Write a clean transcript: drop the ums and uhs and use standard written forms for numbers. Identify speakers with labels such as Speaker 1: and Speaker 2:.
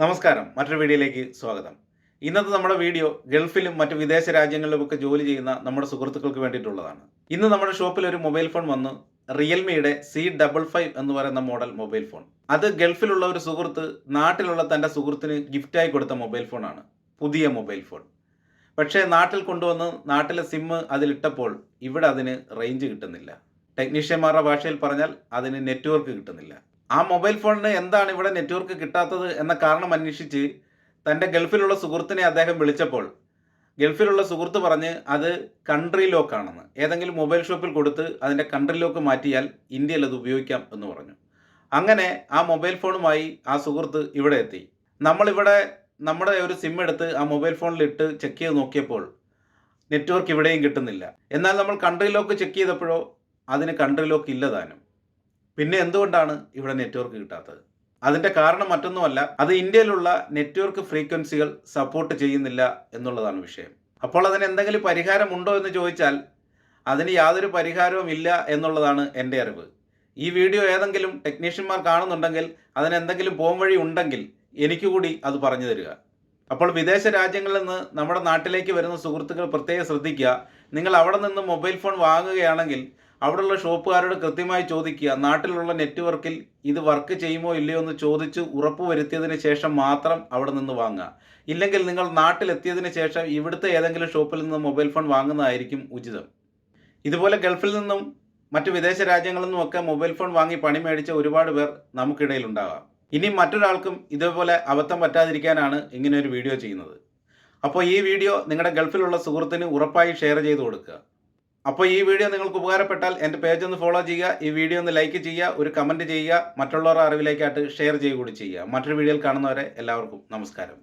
Speaker 1: നമസ്കാരം. മറ്റൊരു വീഡിയോയിലേക്ക് സ്വാഗതം. ഇന്നത്തെ നമ്മുടെ വീഡിയോ ഗൾഫിലും മറ്റ് വിദേശ രാജ്യങ്ങളിലുമൊക്കെ ജോലി ചെയ്യുന്ന നമ്മുടെ സുഹൃത്തുക്കൾക്ക് വേണ്ടിയിട്ടുള്ളതാണ്. ഇന്ന് നമ്മുടെ ഷോപ്പിൽ ഒരു മൊബൈൽ ഫോൺ വന്നു. റിയൽമിയുടെ C55 എന്ന് പറയുന്ന മോഡൽ മൊബൈൽ ഫോൺ. അത് ഗൾഫിലുള്ള ഒരു സുഹൃത്ത് നാട്ടിലുള്ള തൻ്റെ സുഹൃത്തിന് ഗിഫ്റ്റായി കൊടുത്ത മൊബൈൽ ഫോണാണ്. പുതിയ മൊബൈൽ ഫോൺ. പക്ഷേ നാട്ടിൽ കൊണ്ടുവന്ന് നാട്ടിലെ സിം അതിലിട്ടപ്പോൾ ഇവിടെ അതിന് റേഞ്ച് കിട്ടുന്നില്ല. ടെക്നീഷ്യന്മാരുടെ ഭാഷയിൽ പറഞ്ഞാൽ അതിന് നെറ്റ്വർക്ക് കിട്ടുന്നില്ല. ആ മൊബൈൽ ഫോണിന് എന്താണ് ഇവിടെ നെറ്റ്വർക്ക് കിട്ടാത്തത് എന്ന കാരണം അന്വേഷിച്ച് തൻ്റെ ഗൾഫിലുള്ള സുഹൃത്തിനെ അദ്ദേഹം വിളിച്ചപ്പോൾ ഗൾഫിലുള്ള സുഹൃത്ത് പറഞ്ഞ് അത് കൺട്രി ലോക്ക് ആണെന്ന്. ഏതെങ്കിലും മൊബൈൽ ഷോപ്പിൽ കൊടുത്ത് അതിൻ്റെ കൺട്രി ലോക്ക് മാറ്റിയാൽ ഇന്ത്യയിൽ അത് ഉപയോഗിക്കാം എന്ന് പറഞ്ഞു. അങ്ങനെ ആ മൊബൈൽ ഫോണുമായി ആ സുഹൃത്ത് ഇവിടെ എത്തി. നമ്മളിവിടെ നമ്മുടെ ഒരു സിം എടുത്ത് ആ മൊബൈൽ ഫോണിലിട്ട് ചെക്ക് ചെയ്ത് നോക്കിയപ്പോൾ നെറ്റ്വർക്ക് ഇവിടെയും കിട്ടുന്നില്ല. എന്നാൽ നമ്മൾ കൺട്രി ലോക്ക് ചെക്ക് ചെയ്തപ്പോഴോ അതിന് കൺട്രി ലോക്ക് ഇല്ല താനും. പിന്നെ എന്തുകൊണ്ടാണ് ഇവിടെ നെറ്റ്വർക്ക് കിട്ടാത്തത്? അതിൻ്റെ കാരണം മറ്റൊന്നുമല്ല, അത് ഇന്ത്യയിലുള്ള നെറ്റ്വർക്ക് ഫ്രീക്വൻസികൾ സപ്പോർട്ട് ചെയ്യുന്നില്ല എന്നുള്ളതാണ് വിഷയം. അപ്പോൾ അതിന് എന്തെങ്കിലും പരിഹാരമുണ്ടോ എന്ന് ചോദിച്ചാൽ അതിന് യാതൊരു പരിഹാരവും ഇല്ല എന്നുള്ളതാണ് എൻ്റെ അറിവ്. ഈ വീഡിയോ ഏതെങ്കിലും ടെക്നീഷ്യന്മാർ കാണുന്നുണ്ടെങ്കിൽ അതിന് എന്തെങ്കിലും പോംവഴി ഉണ്ടെങ്കിൽ എനിക്ക് കൂടി അത് പറഞ്ഞു തരിക. അപ്പോൾ വിദേശ രാജ്യങ്ങളിൽ നിന്ന് നമ്മുടെ നാട്ടിലേക്ക് വരുന്ന സുഹൃത്തുക്കൾ പ്രത്യേകം ശ്രദ്ധിക്കുക. നിങ്ങൾ അവിടെ നിന്ന് മൊബൈൽ ഫോൺ വാങ്ങുകയാണെങ്കിൽ അവിടെയുള്ള ഷോപ്പുകാരോട് കൃത്യമായി ചോദിക്കുക, നാട്ടിലുള്ള നെറ്റ്വർക്കിൽ ഇത് വർക്ക് ചെയ്യുമോ ഇല്ലയോ എന്ന് ചോദിച്ച് ഉറപ്പ് വരുത്തിയതിന് ശേഷം മാത്രം അവിടെ നിന്ന് വാങ്ങുക. ഇല്ലെങ്കിൽ നിങ്ങൾ നാട്ടിലെത്തിയതിന് ശേഷം ഇവിടുത്തെ ഏതെങ്കിലും ഷോപ്പിൽ നിന്ന് മൊബൈൽ ഫോൺ വാങ്ങുന്നതായിരിക്കും ഉചിതം. ഇതുപോലെ ഗൾഫിൽ നിന്നും മറ്റ് വിദേശ രാജ്യങ്ങളിൽ നിന്നുമൊക്കെ മൊബൈൽ ഫോൺ വാങ്ങി പണി മേടിച്ച ഒരുപാട് പേർ നമുക്കിടയിലുണ്ടാകാം. ഇനി മറ്റൊരാൾക്കും ഇതേപോലെ അബദ്ധം പറ്റാതിരിക്കാനാണ് ഇങ്ങനെ ഒരു വീഡിയോ ചെയ്യുന്നത്. അപ്പോൾ ഈ വീഡിയോ നിങ്ങളുടെ ഗൾഫിലുള്ള സുഹൃത്തിന് ഉറപ്പായി ഷെയർ ചെയ്ത് കൊടുക്കുക. അപ്പോൾ ഈ വീഡിയോ നിങ്ങൾക്ക് ഉപകാരപ്പെട്ടാൽ എൻ്റെ പേജ് ഒന്ന് ഫോളോ ചെയ്യുക, ഈ വീഡിയോ ഒന്ന് ലൈക്ക് ചെയ്യുക, ഒരു കമൻറ്റ് ചെയ്യുക, മറ്റുള്ളവരുടെ അറിവിലേക്കായിട്ട് ഷെയർ ചെയ്യുക കൂടി ചെയ്യുക. മറ്റൊരു വീഡിയോയിൽ കാണുന്നവരെ എല്ലാവർക്കും നമസ്കാരം.